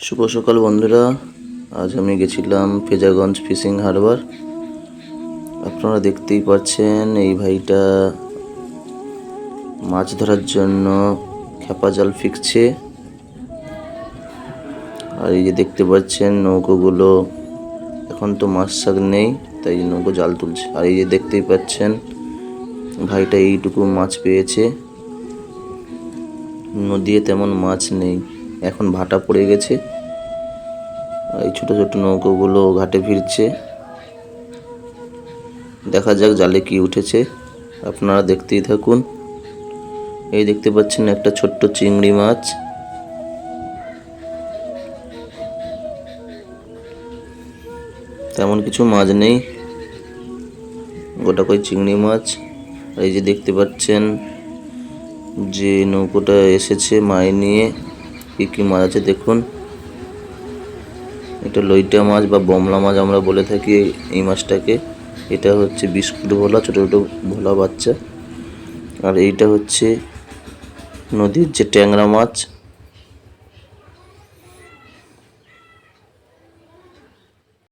শুভ সকাল বন্ধুরা, আজ আমি গেছিলাম ফেজাগঞ্জ ফিশিং হারবার। আপনারা দেখতেই পাচ্ছেন এই ভাইটা মাছ ধরার জন্য খেপা জাল ফিকছে। আর এই যে দেখতে পাচ্ছেন নৌকোগুলো, এখন তো মাছ শাক নেই তাই নৌকো জাল তুলছে। আর এই যে দেখতেই পাচ্ছেন ভাইটা এইটুকু মাছ পেয়েছে। নদীতে তেমন মাছ নেই, এখন ভাটা পড়ে গেছে। এই ছোট ছোট নৌকোগুলো ঘাটে ফিরছে। দেখা যাক জালে কি উঠেছে, আপনারা দেখতেই থাকুন। এই দেখতে পাচ্ছেন একটা ছোট্ট চিংড়ি মাছ। তেমন কিছু মাছ নেই, গোটা কই চিংড়ি মাছ। আর এই যে দেখতে পাচ্ছেন যে নৌকোটা এসেছে মাছ নিয়ে, কি কি মাছ আছে দেখুন। এটা লইটা মাছ বা বমলা মাছ আমরা বলে থাকি এই মাছটাকে। এটা হচ্ছে বিস্কুট ভোলা, ছোট ছোট ভোলা বাচ্চা। আর এইটা হচ্ছে নদীর যে ট্যাংরা মাছ।